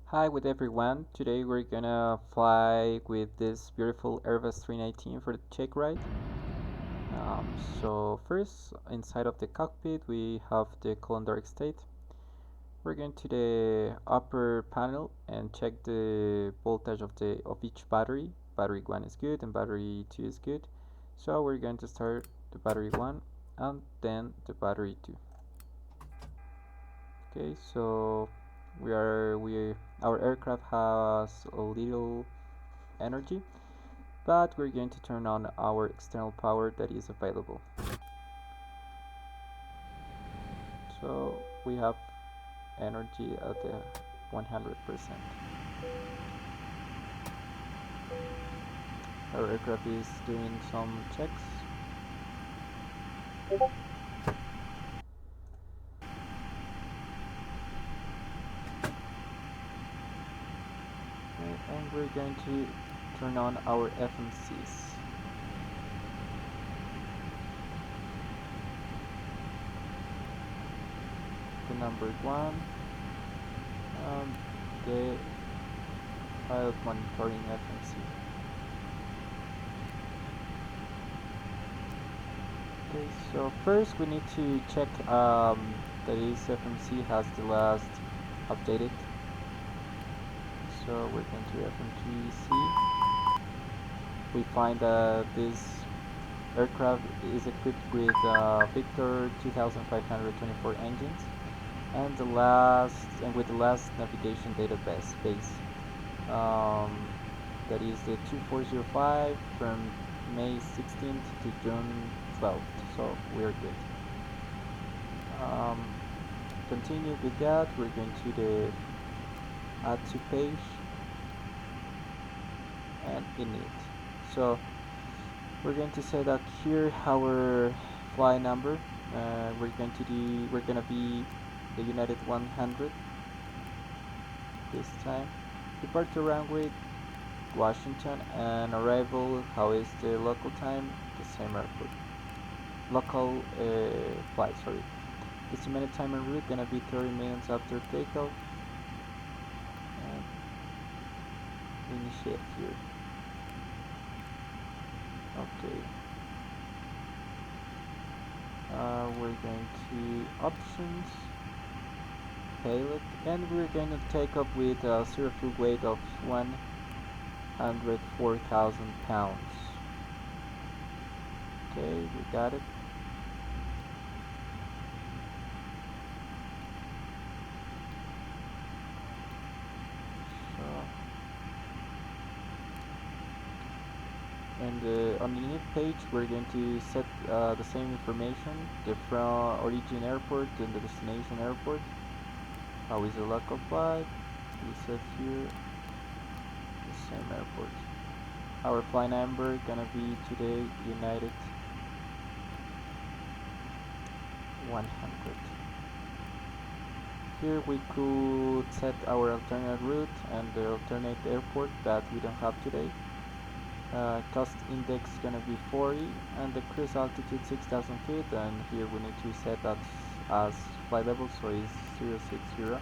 Hi with everyone. Today we're gonna fly with this beautiful Airbus 319 for the check ride. So first, inside of the cockpit, we have the calendaric state. We're going to the upper panel and check the voltage of each battery. Battery 1 is good and battery 2 is good. So we're going to start the battery 1 and then the battery 2. Okay, so we our aircraft has a little energy, but we're going to turn on our external power that is available. So we have energy at the 100%. Our aircraft is doing some checks. Okay, and we're going to turn on our FMCs. The number one, the pilot monitoring FMC. Okay, so first we need to check that this FMC has the last updated. So we're going to FMTC. We find that this aircraft is equipped with Victor 2524 engines and with the last navigation database base. That is the 2405 from May 16th to June 12th. So we're good. Continue with that. We're going to the add to page and init. So we're going to set up here our flight number. We're gonna be the United 100 this time. Departure runway Washington and arrival. How is the local time? The same airport. Local flight. Sorry. Estimated time en route gonna be 30 minutes after takeoff. And initiate here. Okay. We're going to options, payload, and we're going to take up with a zero fuel weight of 104,000 pounds. Okay, we got it. So, and on the init page, we're going to set the same information, the from origin airport and the destination airport. How is the local flight? We set here the same airport. Our flight number gonna be today United 100. Here we could set our alternate route and the alternate airport that we don't have today. Cost index gonna be 40 and the cruise altitude 6,000 feet, and here we need to set that as flight level, so it's 060.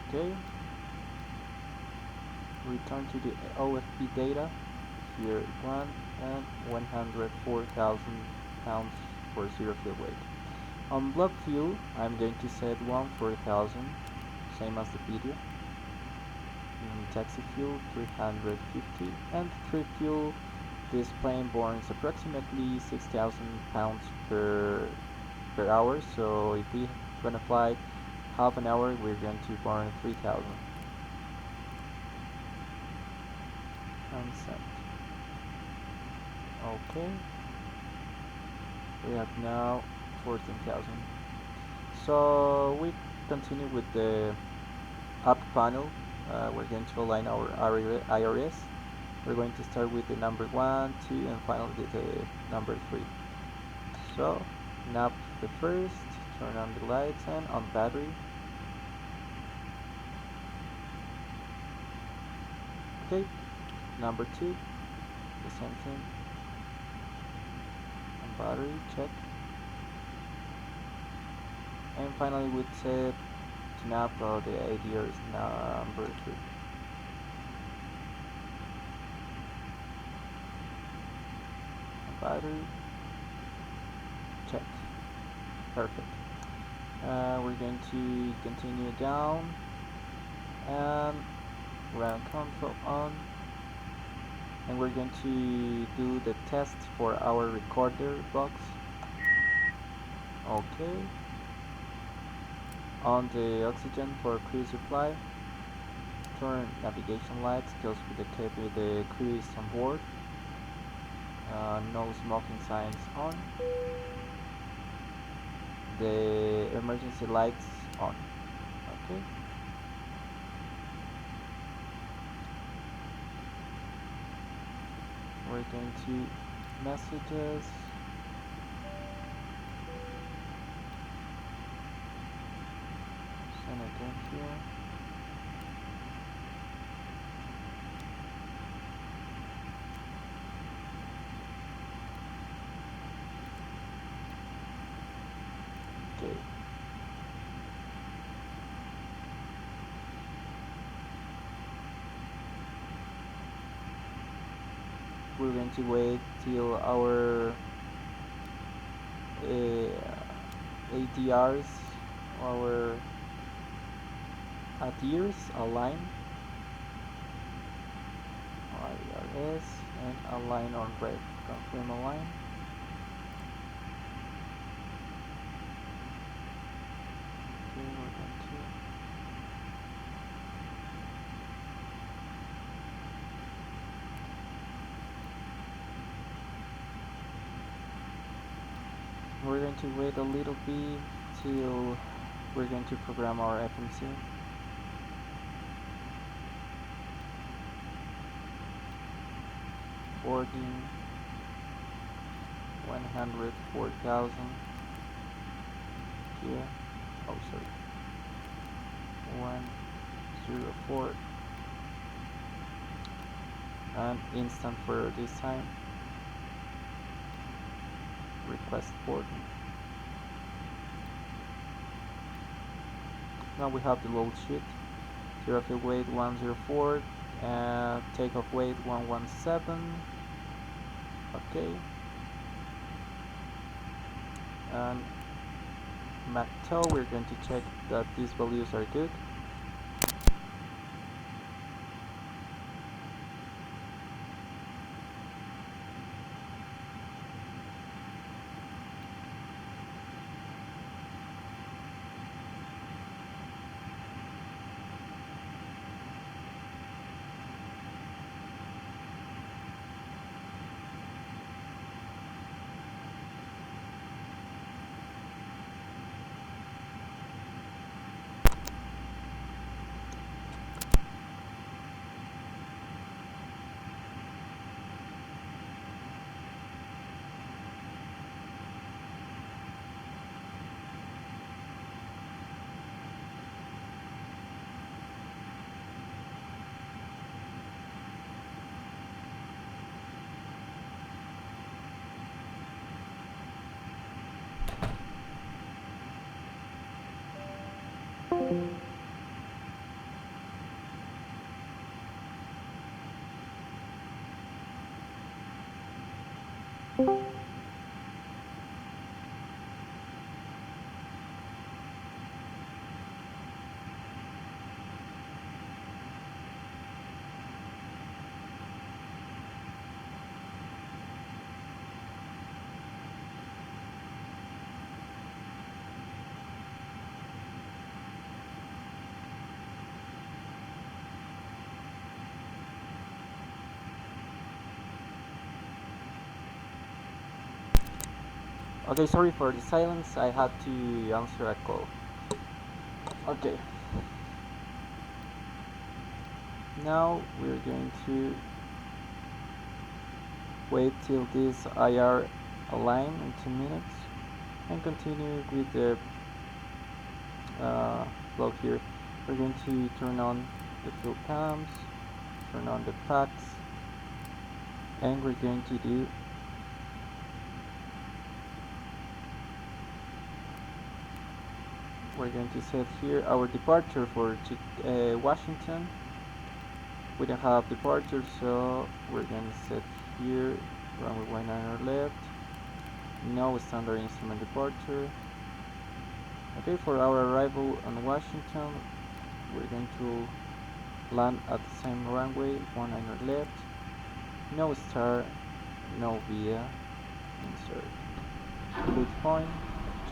Okay, return to the OFP data. Here 1 and 104,000 pounds for zero fuel weight. On block fuel, I'm going to set 1 for 1,000, same as the video. Taxi fuel 350, and trip fuel, this plane burns approximately 6,000 pounds per hour, so if we're gonna fly half an hour, we're going to burn 3,000. And send. Okay, we have now 14,000. So we continue with the up panel. We're going to align our IRS. We're going to start with the number 1, 2, and finally the number 3. So, nap the first, turn on the lights and on battery. Okay, number 2, the same thing. On battery, check. And finally we set to upload the ADR's number here. Battery check. Perfect. We're going to continue down and run console on, and we're going to do the test for our recorder box. Okay. On the oxygen for crew supply, turn navigation lights because with the crew is on board. No smoking signs on. The emergency lights on. Okay. We're going to messages. Send again here. Okay. We're going to wait till our ADRs, our adheres align, IRS, and align on red. Confirm align. Okay, we're going to we're going to wait a little bit till we're going to program our FMC. Boarding 104,000 here. Oh, sorry. 104 and instant for this time. Request boarding. Now we have the load sheet. Zero fuel weight 104, takeoff weight 117. Okay. And Mach tow, we're going to check that these values are good. Okay, sorry for the silence, I had to answer a call. Okay. Now we're going to wait till this IR align in 2 minutes and continue with the flow here. We're going to turn on the fuel pumps, turn on the packs, and we're going to do we're going to set here our departure for Washington. We don't have departure, so we're going to set here runway 19 left, no standard instrument departure. Okay, for our arrival on Washington, we're going to land at the same runway 19 left, no star, no via, insert loop point,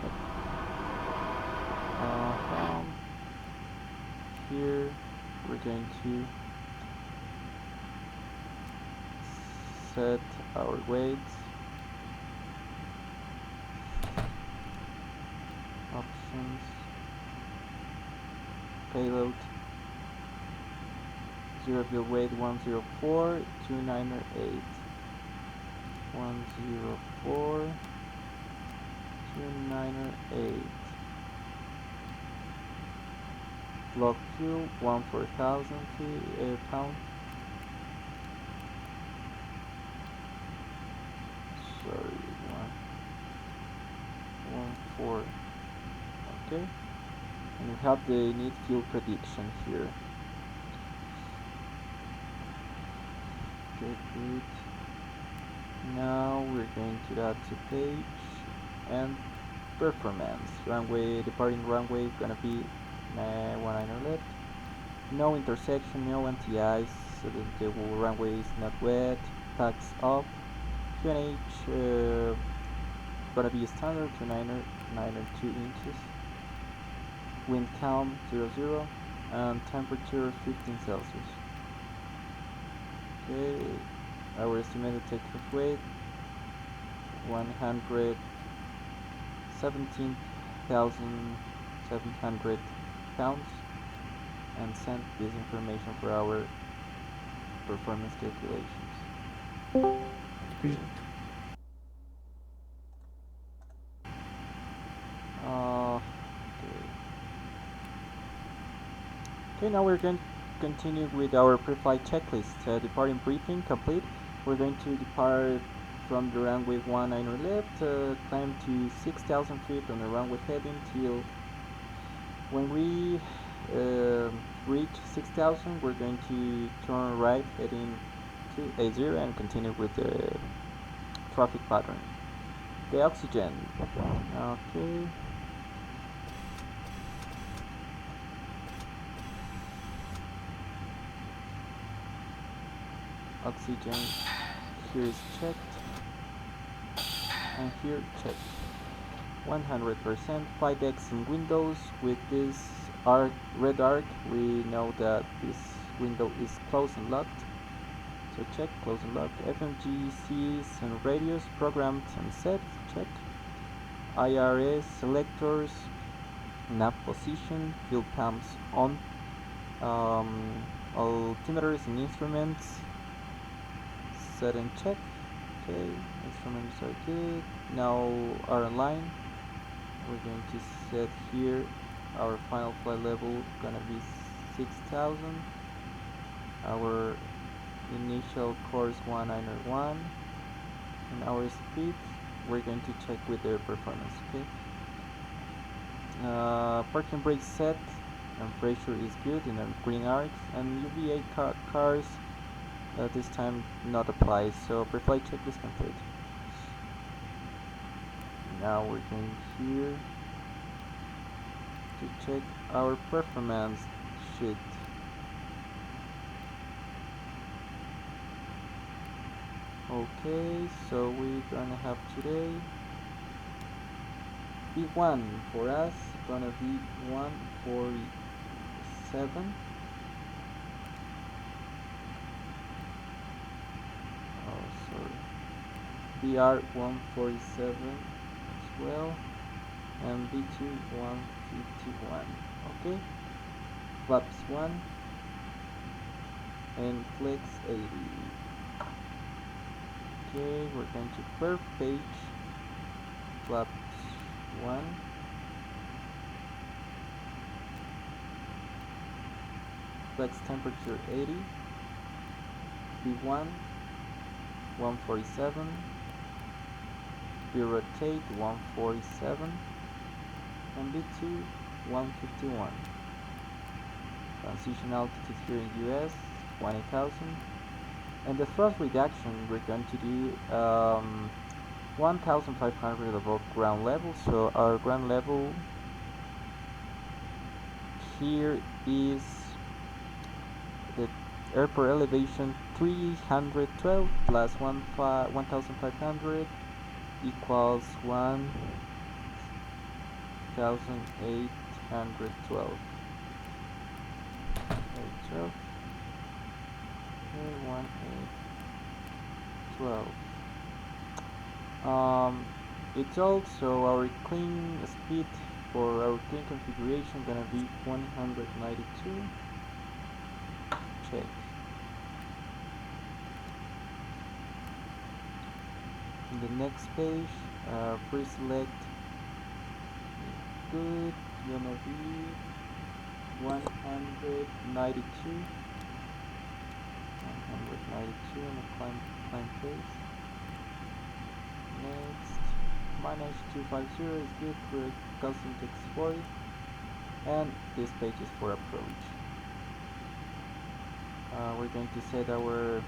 check. Here we're going to set our weights, options, payload, 0 fuel weight 104, 298, 104, 298, block fuel 14,000 pounds. Sorry, 114. Okay, and we have the need fuel prediction here. Okay, good. Now we're going to add to page and performance. Runway, departing runway gonna be 19 left. No intersection, no anti-ice, so the runway is not wet. Packs off. QNH gonna be standard 2 inches. Wind calm 00 and temperature 15 Celsius. Okay, our estimated takeoff weight 117,700 pounds, and send this information for our performance calculations. Okay. Okay, now we're going to continue with our pre-flight checklist. Departing briefing complete. We're going to depart from the runway 19 left, climb to 6,000 feet on the runway heading till when we reach 6,000, we're going to turn right heading to A0 and continue with the traffic pattern. The oxygen. Okay. Oxygen here is checked, and here checked. 100%. Flight decks and windows. With this red arc, we know that this window is closed and locked. So check, close and lock. FMGCs and radios programmed and set. Check. IRS selectors. Nav position. Fuel pumps on. Altimeters and instruments set and check. Okay, instruments are good. Now are online. We're going to set here our final flight level gonna be 6,000. Our initial course 191, and our speed we're going to check with the performance. Okay. Parking brake set and pressure is good in the green arcs, and UVA cars this time not applied, so pre-flight checklist complete. Now we're going here to check our performance sheet. Okay, so we're gonna have today B1 for us gonna be 147. Oh, sorry. BR 147 as well, and B2 151. Okay, flaps 1 and flex 80. Okay, we're going to perf page, flaps 1, flex temperature 80, B1 147, B rotate 147, and B2 151. Transition altitude here in US 20,000. And the thrust reduction we're going to do 1,500 above ground level. So our ground level here is the airport elevation 312 plus 1,500 equals 1,812. 812. Okay, 1,812. It's also our clean speed for our clean configuration gonna be 192. Check. In the next page, pre-select good, gonna be 192. 192 in the climb phase. Next, manage 250 is good for custom text 40, and this page is for approach. We're going to set our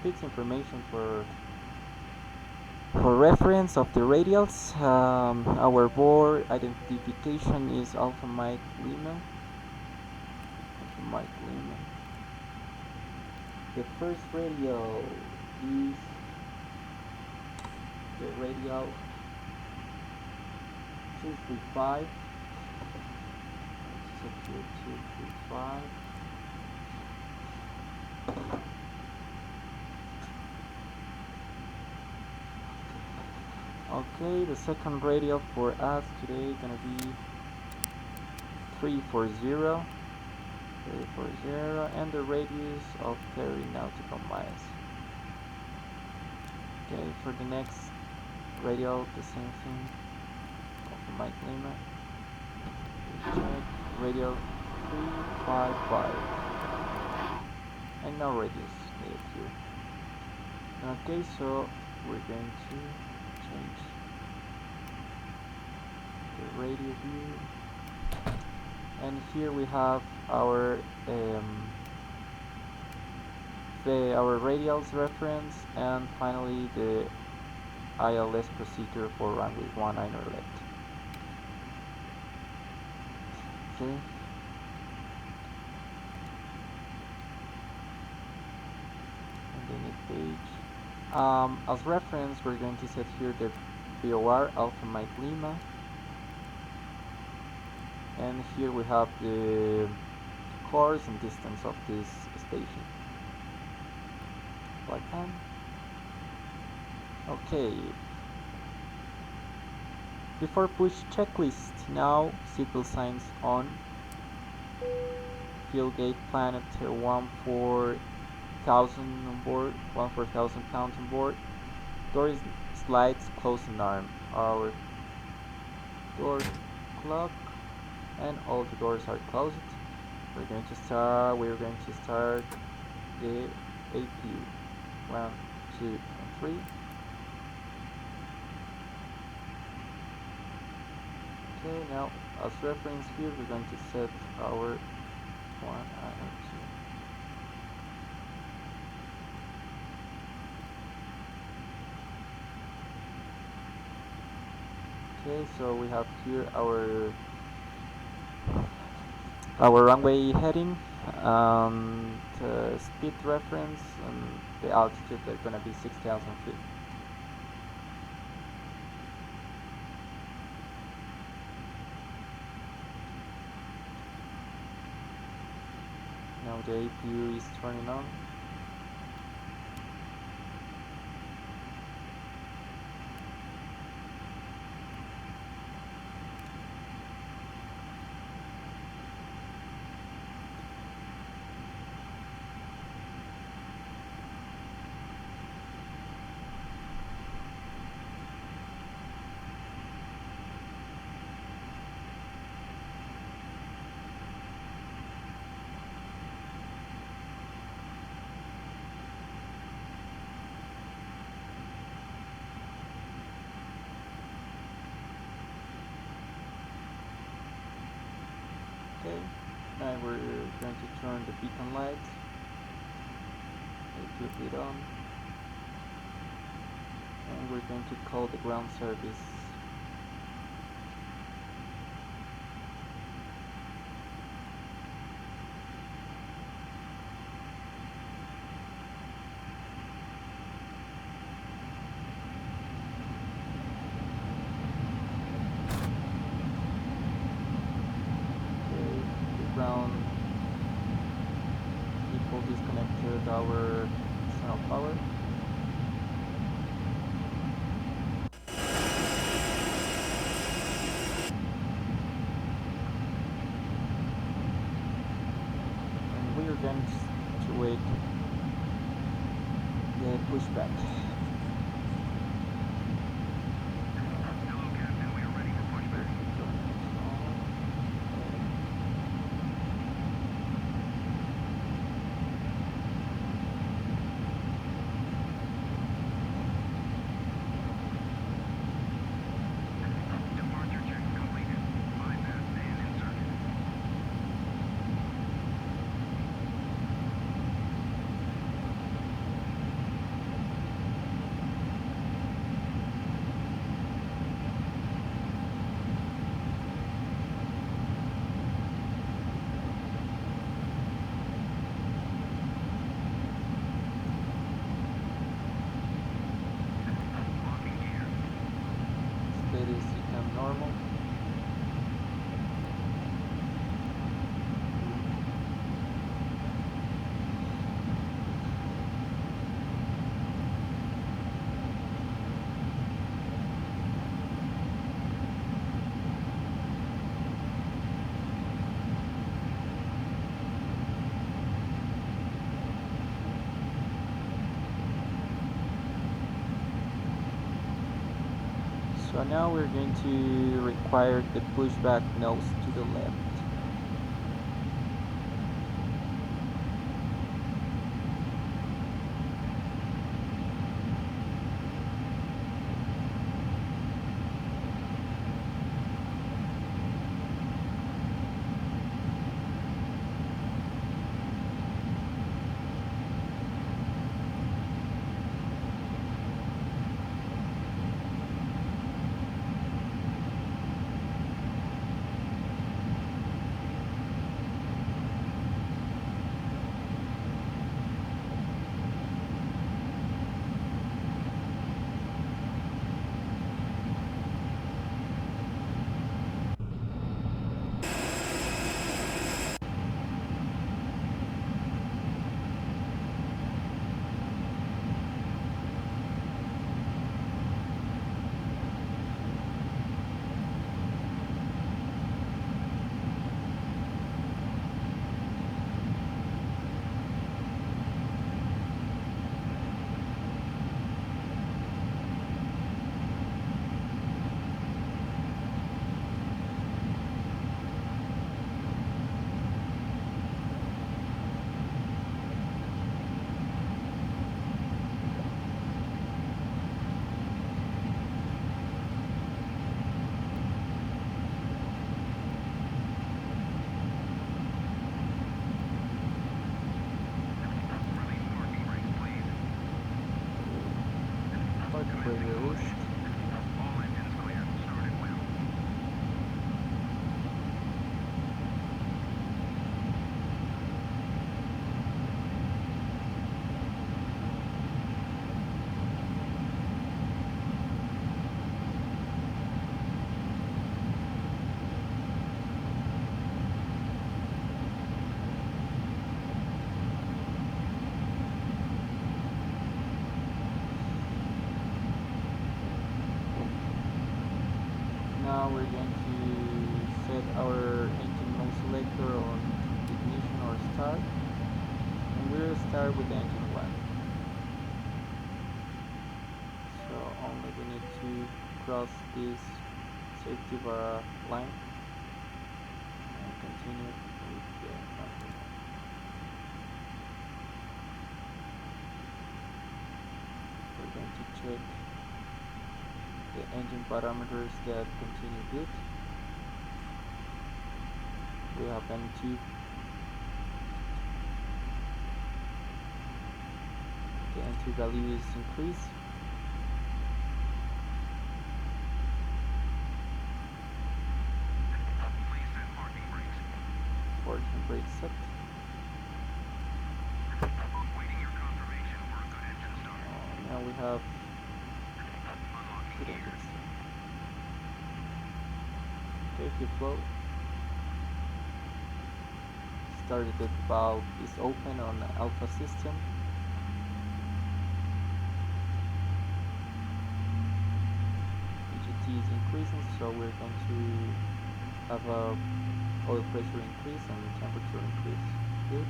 fixed information for reference of the radials. Our board identification is Alpha Mike Lima. The first radial is the radial 235. Let's set here 235. Okay, the second radial for us today gonna be 340, and the radius of 30 nautical miles. Okay, for the next radial, the same thing. Alpha Mike Lima. Check radial 355, and no radius needed here. Okay, so we're going to change the radio view, and here we have our our radials reference, and finally the ILS procedure for runway 19 left. Okay. And then the page. As reference, we're going to set here the VOR Alpha Mike Lima, and here we have the course and distance of this station. Like that. Okay. Before push checklist, now seatbelt signs on. Fuel gate planet 14,000 on board, 14,000 pounds on board. Doors slides close and arm. Our door clock, and all the doors are closed. We're going to start the APU. 1, 2, and 3. Okay, now as reference here, we're going to set our 1 and 2. Okay, so we have here our runway heading, and speed reference, and the altitude they're gonna be 6,000 feet. Now the APU is turning on. Okay, now we're going to turn the beacon light, keep it on, and we're going to call the ground service. Ground people disconnected our external power. And we are going to wait the pushback. Steady become normal. So now we're going to require the pushback nose to the left. Released. Now we're going to set our engine mode selector on ignition or start, and we'll start with engine 1. So only we need to cross this safety bar line and continue with the number 1. We're going to check the engine parameters that continue good. we have N2. The N2 value is increased. Parking brake set. Now we have good engine start. Okay, fuel flow. Started the valve is open on alpha system. EGT is increasing, so we're going to have a oil pressure increase and temperature increase. Good.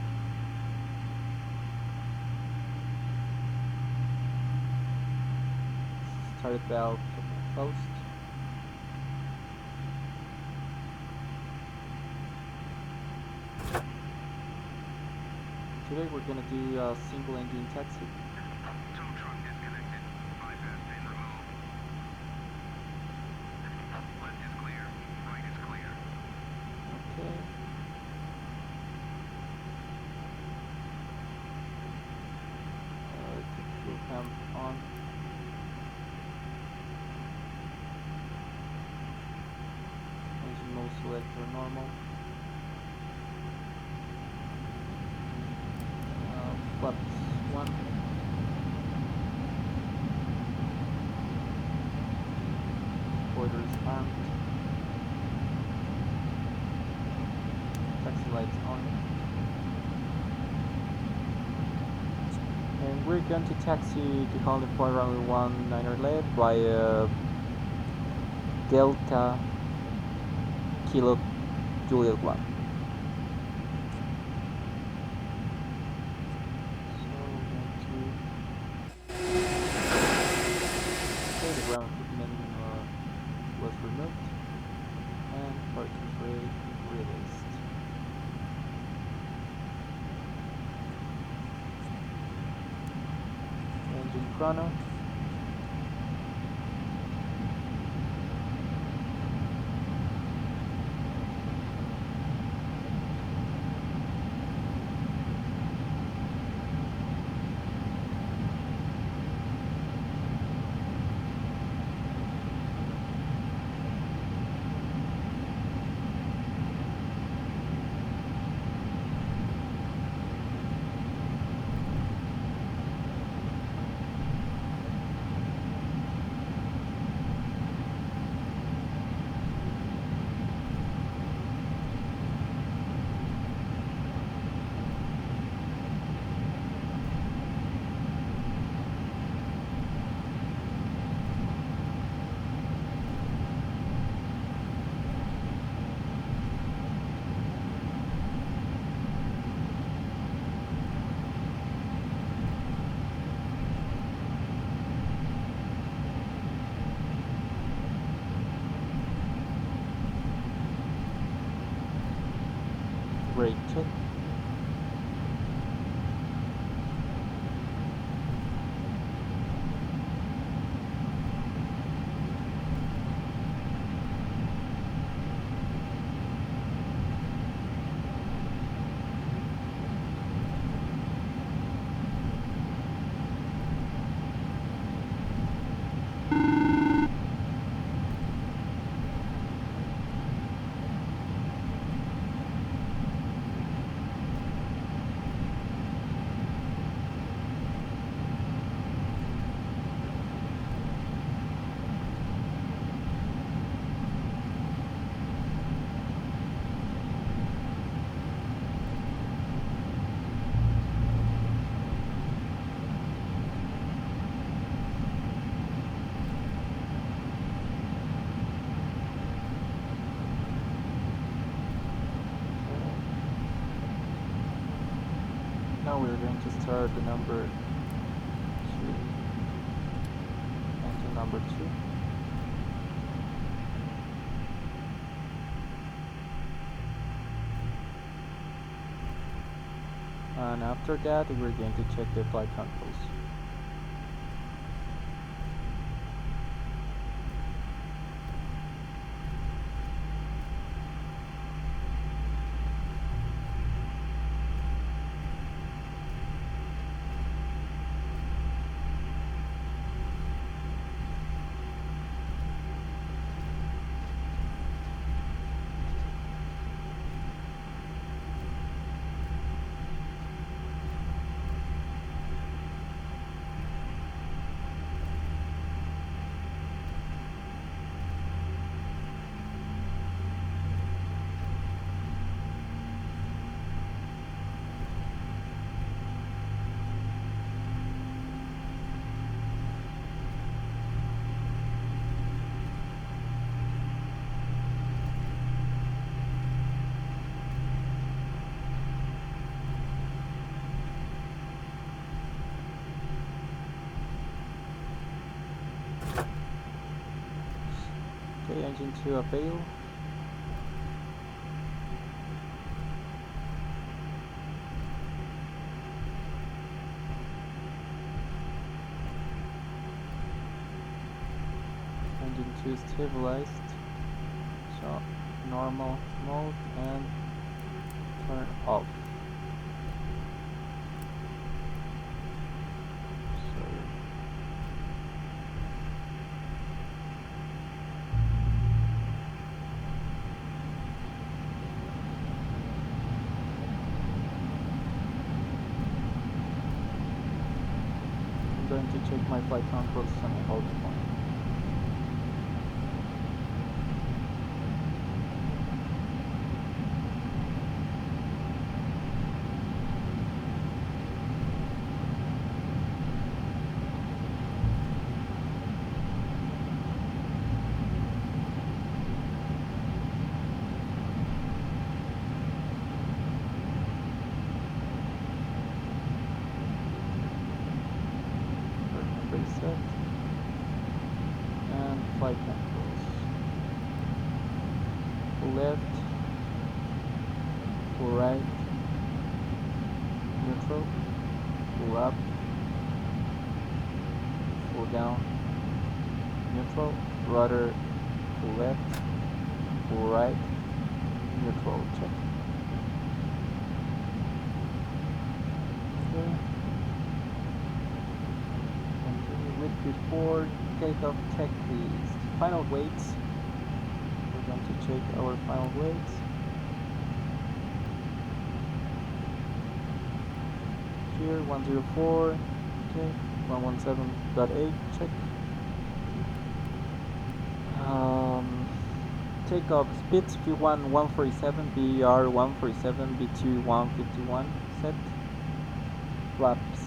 Started valve closed. Today we're gonna do a single engine taxi. Tow truck disconnected. Bypass pin removed. Left is clear. Right is clear. Okay. The fuel pump on. Engine mode selector normal. Flaps 1. Spoiler is armed. Taxi lights on. And we're going to taxi to Holland for runway 19 left via Delta Kilo Juliet 1. The ground equipment was removed and parking brake released. Engine chrono. Brake check. Now we're going to start the number 2, engine number 2. And after that we're going to check the flight controls. Okay, engine 2 avail. Engine 2 stabilized. So normal mode and turn off. Sorry. I'm going to check my flight controls and I hold the phone. Reset and flight controls. Full left, full right, neutral, full up, full down, neutral, rudder, full left, full right, neutral, check. Okay. Continue with before takeoff checklist. Final weights. We're going to check our final weights. Here 104, okay, 117.8, check. Takeoff speeds V1 147, BR 147, B2 151, set. Flaps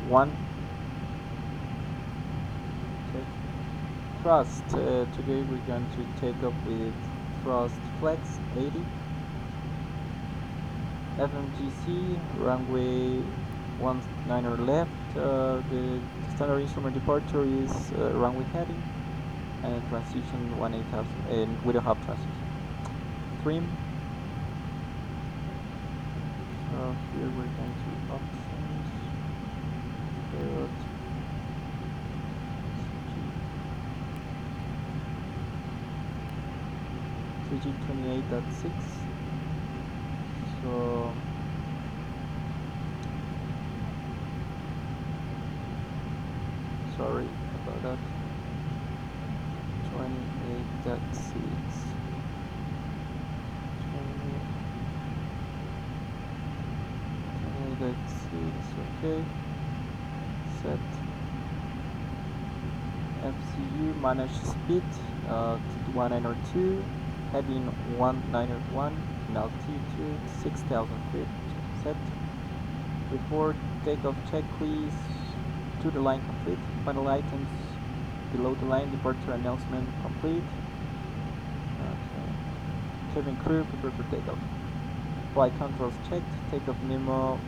1. Okay. Thrust, today we're going to take up with thrust flex 80. FMGC, runway 19 left, the standard instrument departure is runway heading, and transition 18000, and we don't have transition. Trim, so here we're going to options, pilot, CG28.6, so sorry about that. 28.6. 28.6, okay. Set. FCU manage speed to 192, heading 191, and altitude 6,000 feet. Set. Before takeoff checklist to the line complete. Final items below the line, departure announcement complete. Okay. Cabin crew prepare for takeoff. Flight controls checked. Takeoff memo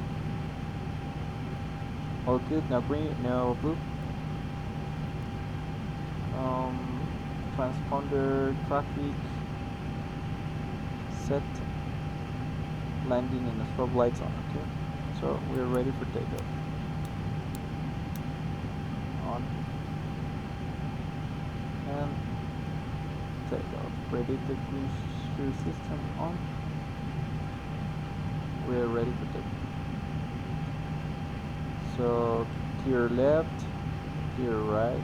all good, no green, no blue. Transponder traffic set. Landing and the strobe lights on. Okay, so we're ready for takeoff. On and takeoff. Predicted booster system on. We're ready for takeoff. So gear left, gear right,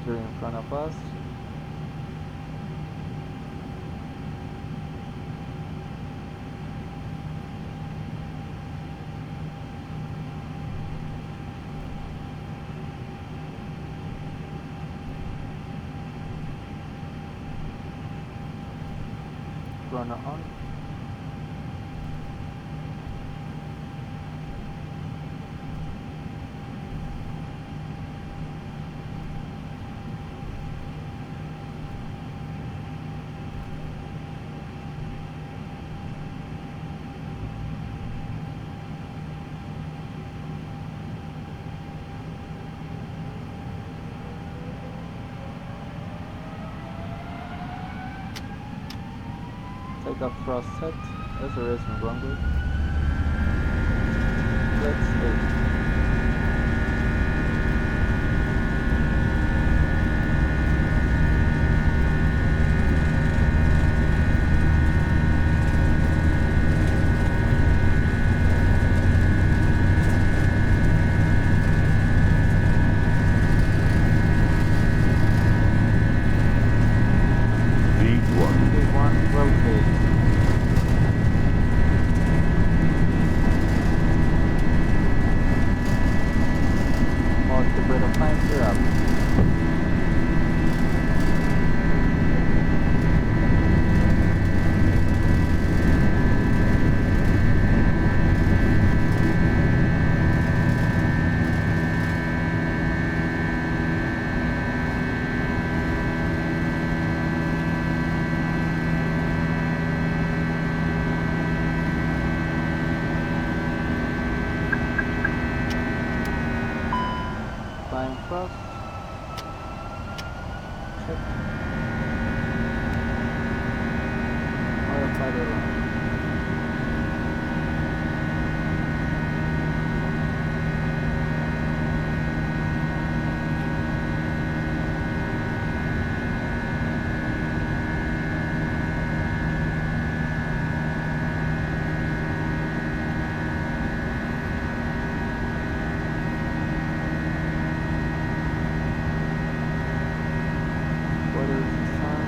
gear in front of us. Runner on. Takeoff thrust set. SRS on runway. Let's stay. V1 rotate. Mark the rate of climb, clear up. Flying thrust. Check. Autopilot on. Quarters sun.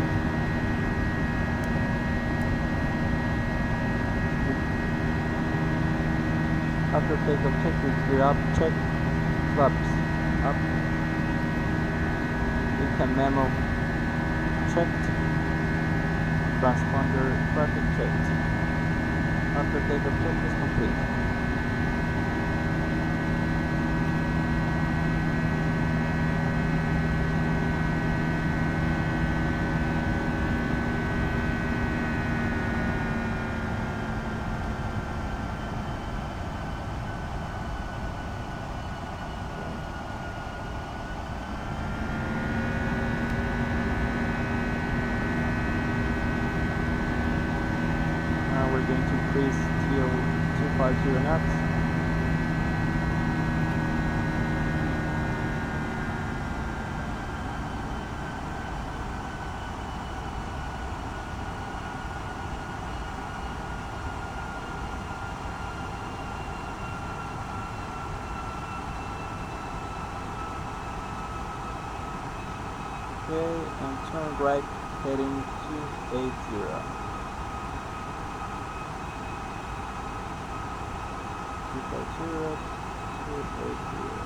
After takeoff, check your gear up. Check. Flaps up. Income memo checked. Transponder traffic checked. After takeoff, check is complete. Now we're going to increase till 250 knots. Okay, and turn right heading 280. 250, 280.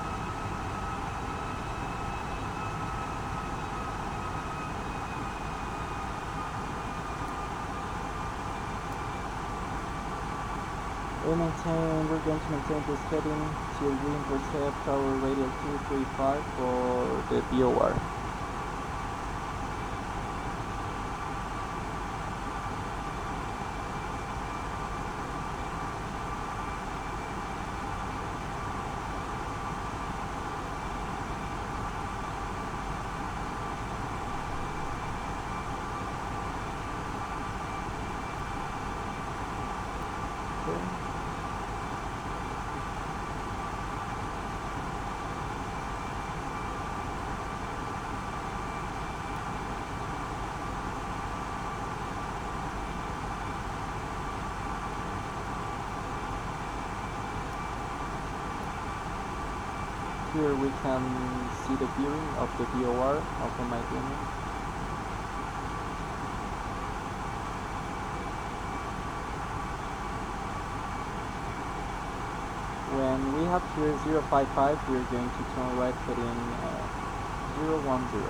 We're going to maintain this heading till we intercept our radial 235 for the BOR. Okay. Here we can see the viewing of the BOR of my image. When we have here 055, we are going to turn right heading 010.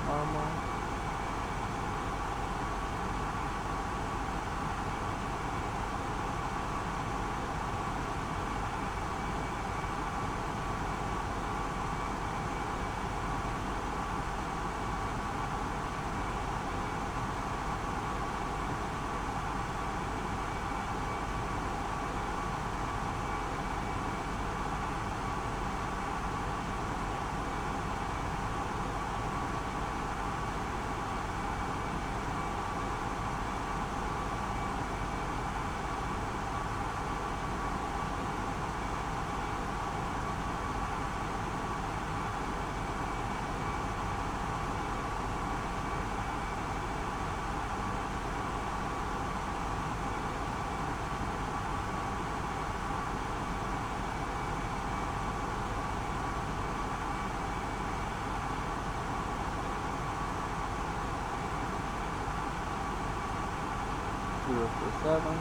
Normal. 1047.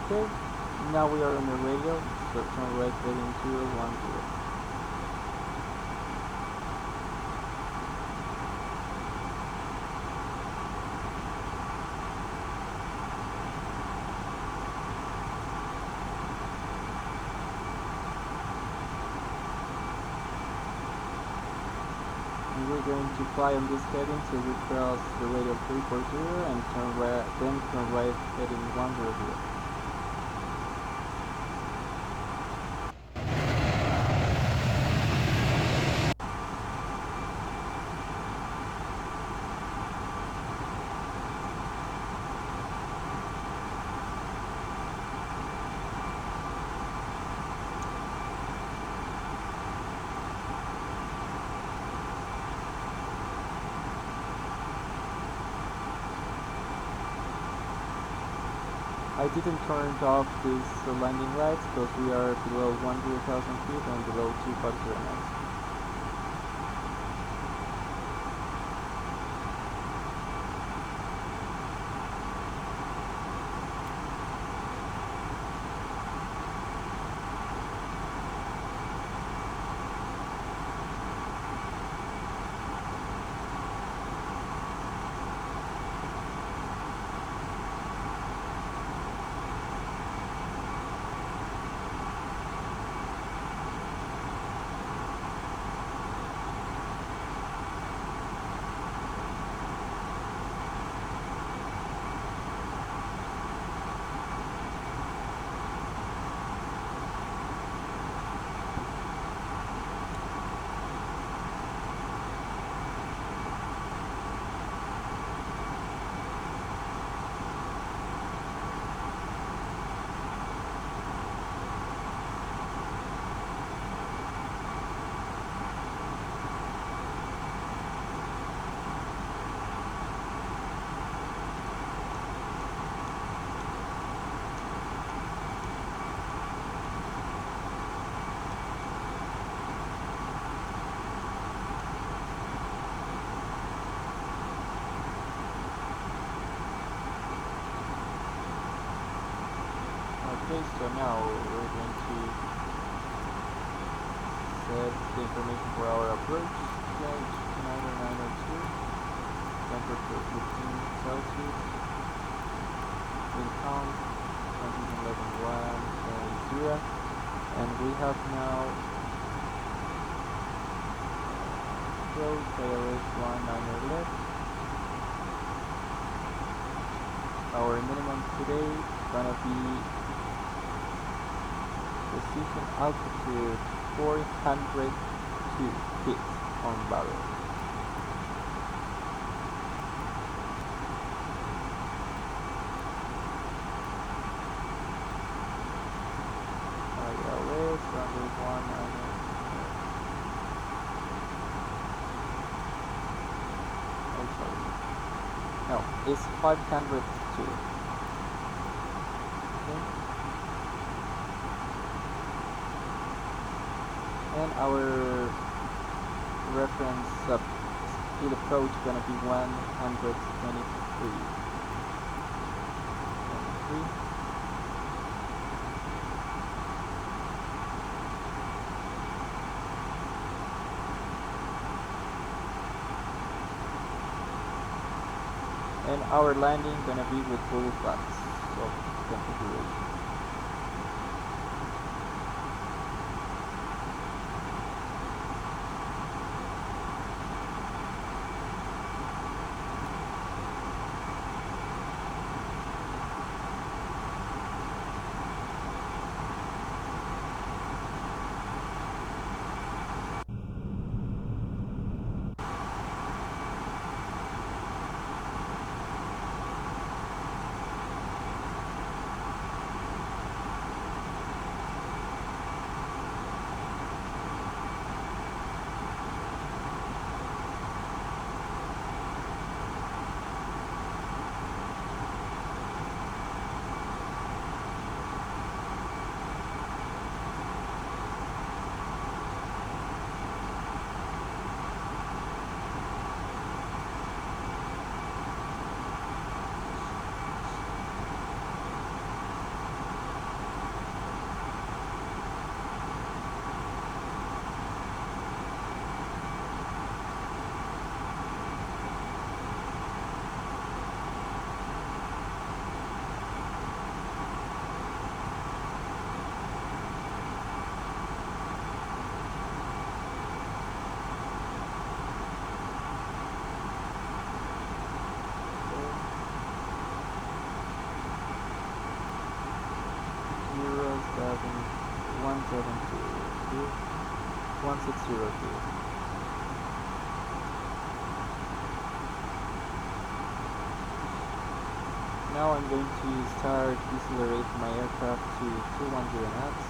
Okay, now we are on the radio, so turn right heading 010. And we're going to fly on this heading till we cross the radio 340 and then turn right heading 100. I didn't turn off these landing lights because we are below 100,000 feet and below 250 knots. Okay, so now we're going to set the information for our approach. Change 90902, temperature 15 Celsius, wind calm 111.1, and we have now approach KLS 19 left. Our minimum today gonna be precision altitude 402 feet on barrel. ILS runway 19. Oh, sorry. No, it's 502. Okay. And our reference speed approach gonna be 123. And our landing gonna be with full flaps of configuration. 172, 1602. Now I'm going to start decelerate my aircraft to 210 knots.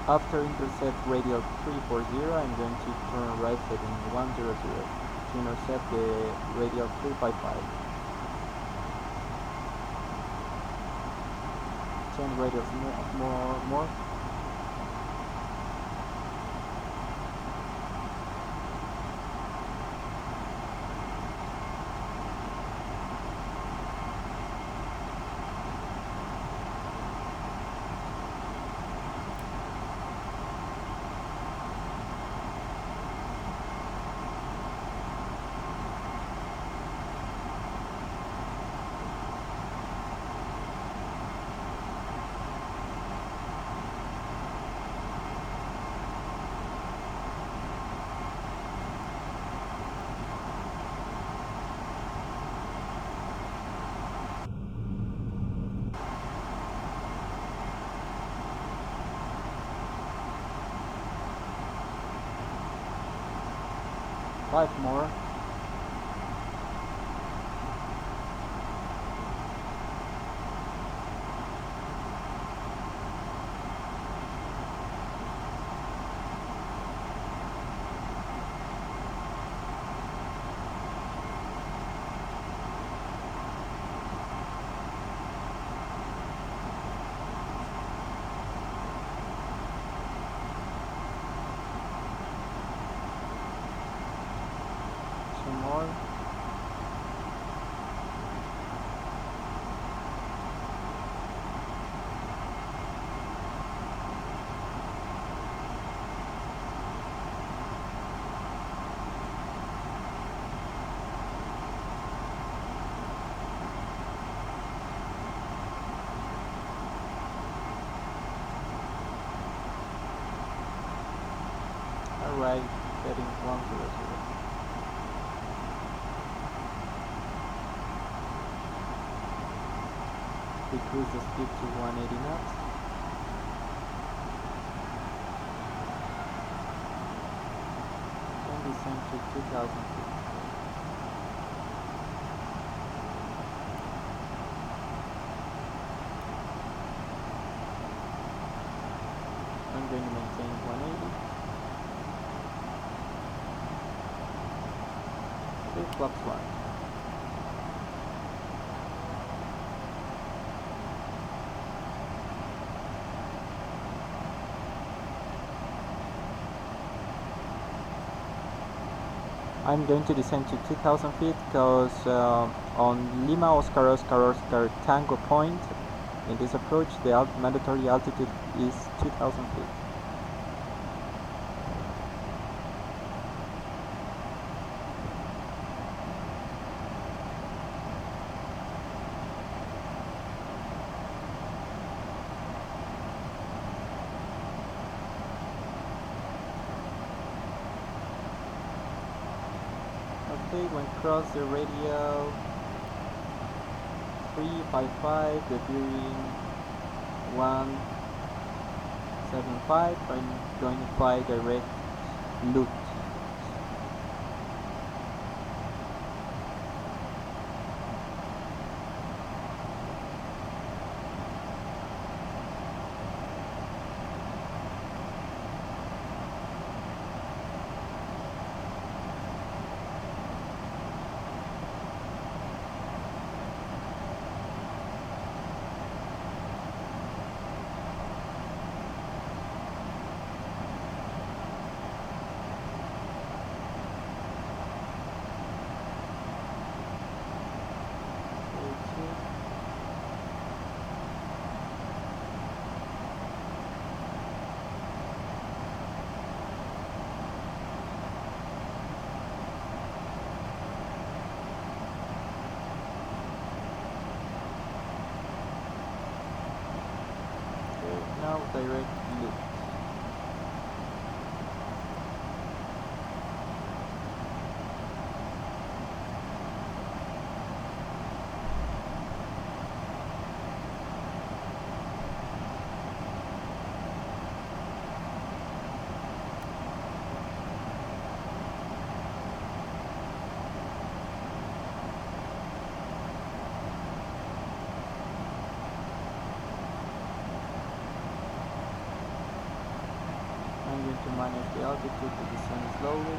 After intercept radial 340, I'm going to turn right heading 100 to intercept the radial 355. 10 radials more. Five more. Two more. Alright, heading 100. Decrease the speed to 180 knots. And descend to 2000 feet. I'm going to maintain 180. Okay, flaps wide. I'm going to descend to 2000 feet because on Lima Oscar Tango Point, in this approach, the mandatory altitude is 2000 feet. Okay, when cross the radial 355, the bearing 175, I'm going to fly direct loop. direct loop. I'm going to manage the altitude to descend slowly.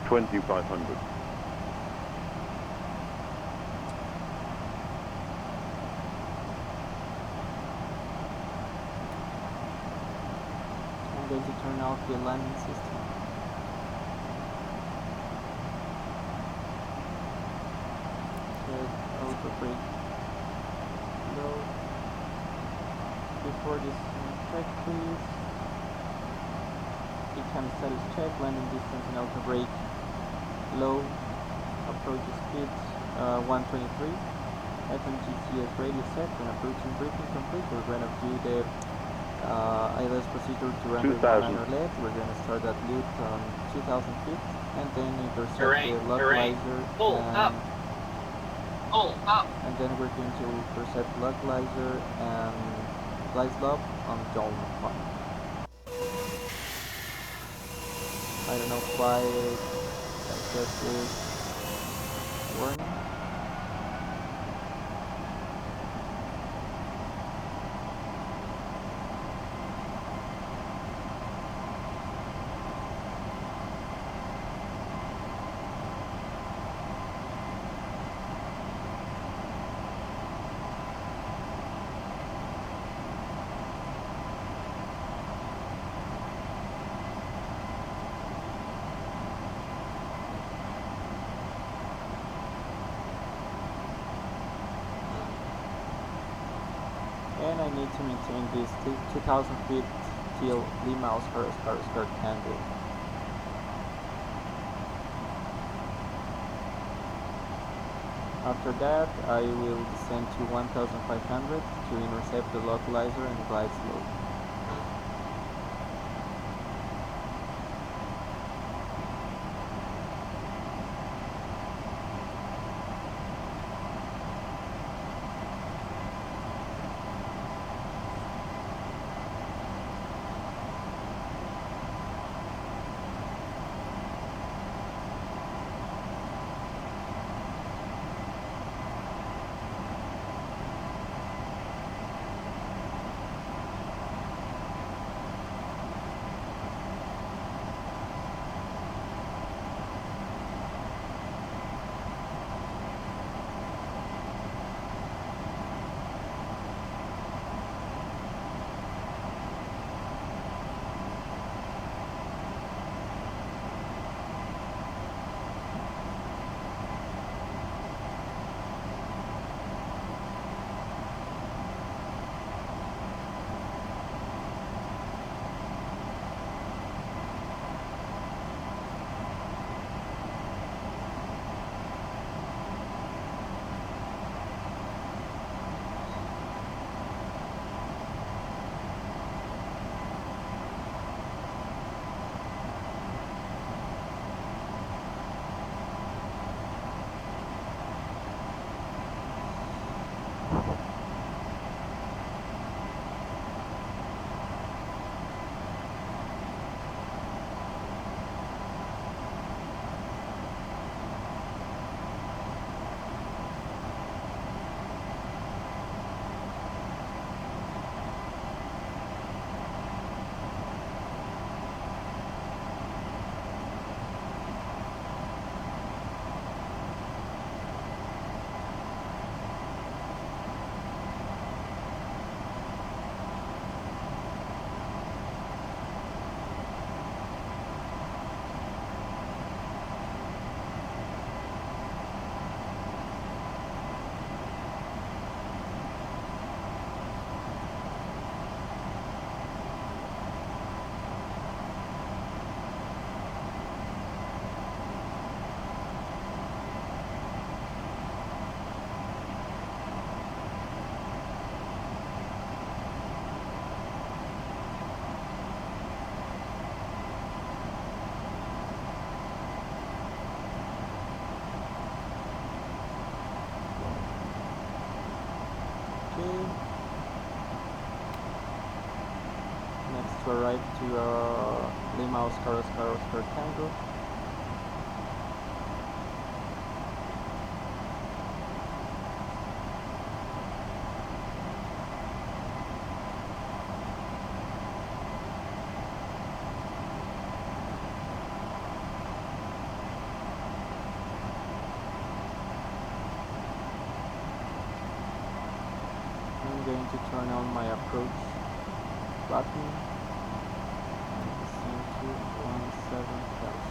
$2,500. I'm going to turn off the landing system. Set auto brake low. Before this check, please. Become status check, landing distance and auto brake low. Approach speed 123. FMGCS radio set. When approaching briefing complete, we're going to do the ILS procedure to render 2,000. liner left. We're going to start that loop on 2,000 feet and then intercept Terrain, the localizer pull up, pull up. and then we're going to intercept localizer and fly slope on dome 1. I don't know why I set this warning. And I need to maintain this 2,000 feet till Lima Oscar Tango. After that, I will descend to 1,500 to intercept the localizer and glide slow. Okay. Next to arrive to Lima Oscar Oscar Oscar Tango. I'm going to turn on my approach button and descend to 17,000.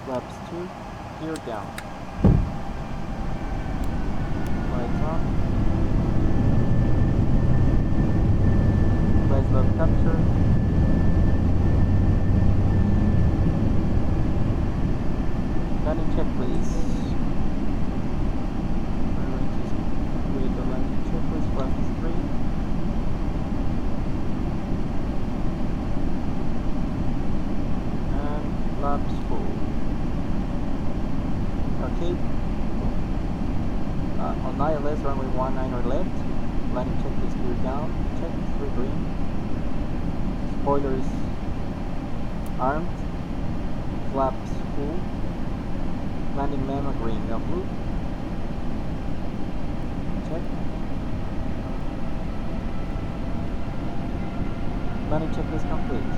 Flaps 2, gear down. Lights on. Rise load capture. Landing check, please. We're going to create the landing checklist. Flaps 3. And flaps 4. Okay. On ILS, runway 19 or left. Landing checklist gear down. Check 3 green. Spoilers armed. Flaps full. Landing memo green, no blue. Check. Landing checklist complete.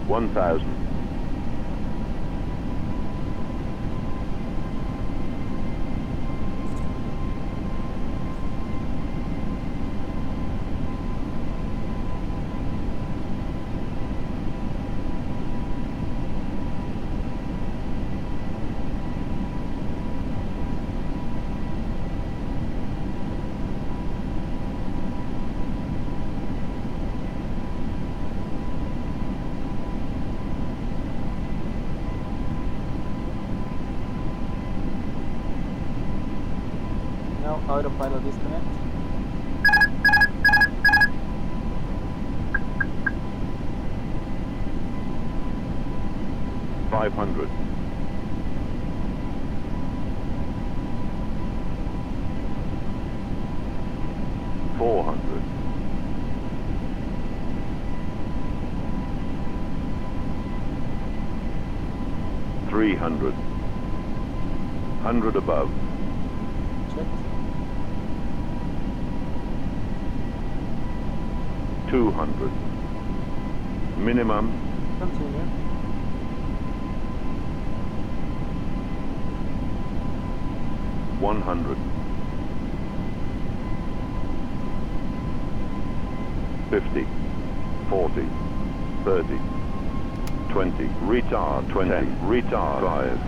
1,000. Now autopilot disconnect. $500. 400. 300. 100 above. Check. 200. Minimum. Continue. 100. 50. 40. 30. 20. Retard 20. 10. Retard 5.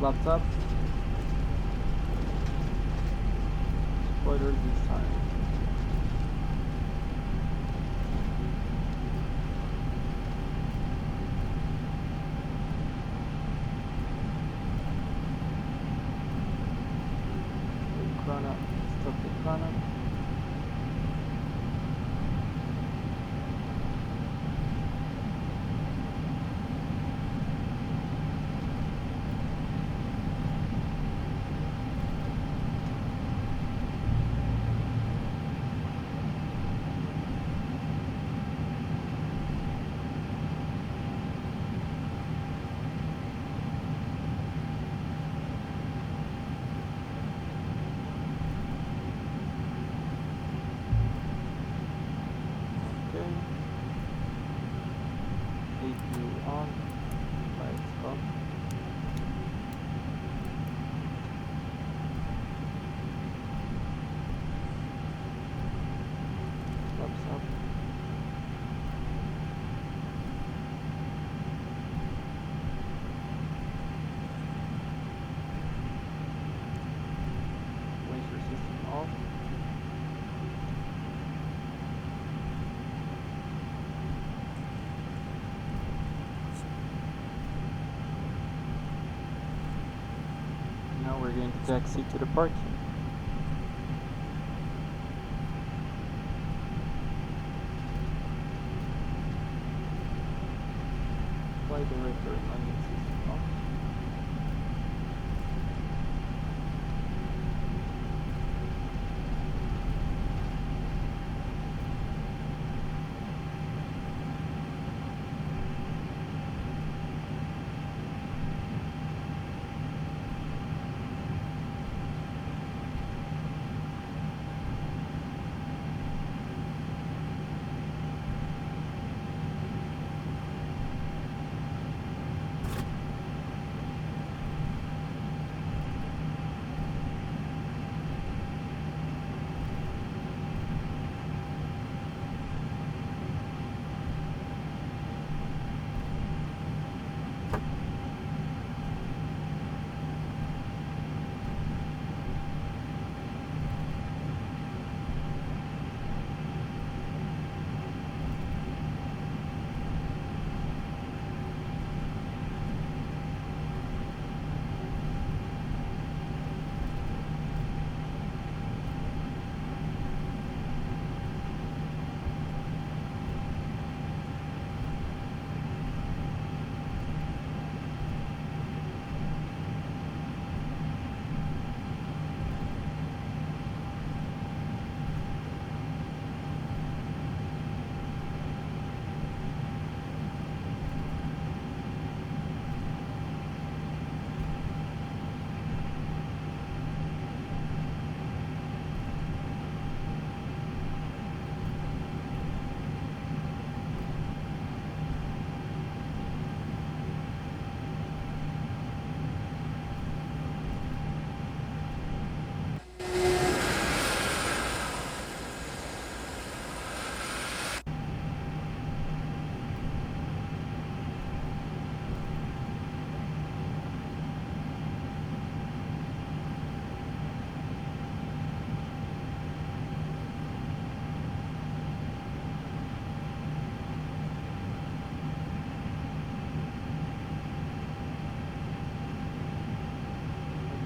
Flaps up. Spoilers this time. Chrono. Stop the chrono. Okay. APU on. Lights off. Flaps up. Windshield system off. Now we're going to taxi to the parking. Flight director landing system off.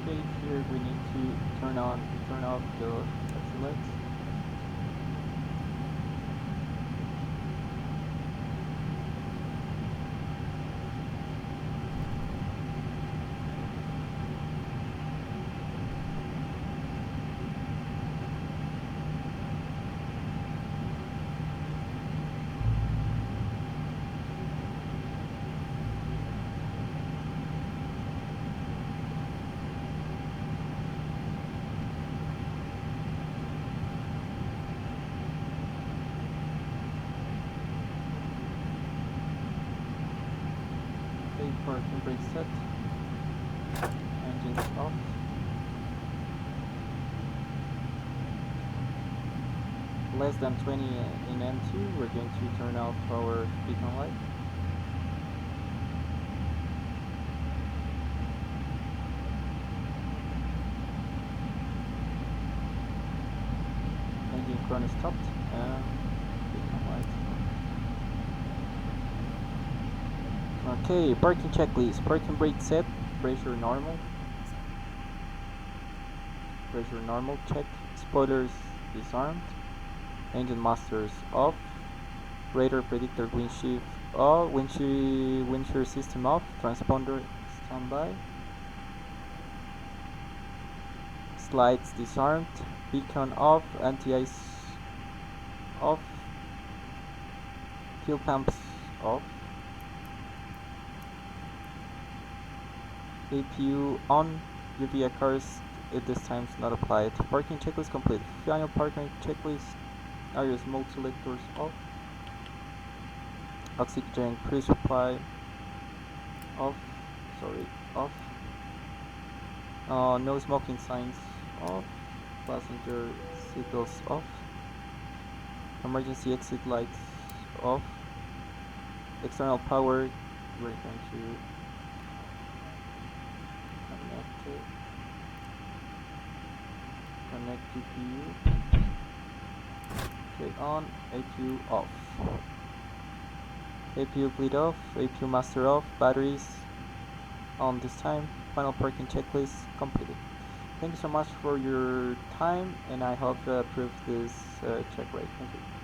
Okay, here we need to turn off the taxi lights. Okay, parking brake set. Engines off. Less than 20 in N2, we're going to turn off our beacon light. Engine chrono stopped and beacon light. Okay, parking checklist. Parking brake set. Pressure normal. Pressure normal check. Spoilers disarmed. Engine masters off. Radar predictor windshield off. Windshield system off. Transponder standby. Slides disarmed. Beacon off. Anti-ice off. Fuel pumps off. APU on. UV cars at this time is not applied. Parking checklist complete. Final parking checklist. Are your smoke selectors off? Oxygen crew supply off. Sorry, off. No smoking signs off. Passenger seatbelts off. Emergency exit lights off. External power, we're going to connect it. Connect GPU. Okay, on. APU off. APU bleed off. APU master off. Batteries on this time. Final parking checklist completed. Thank you so much for your time, and I hope you approve this check rate. Thank you.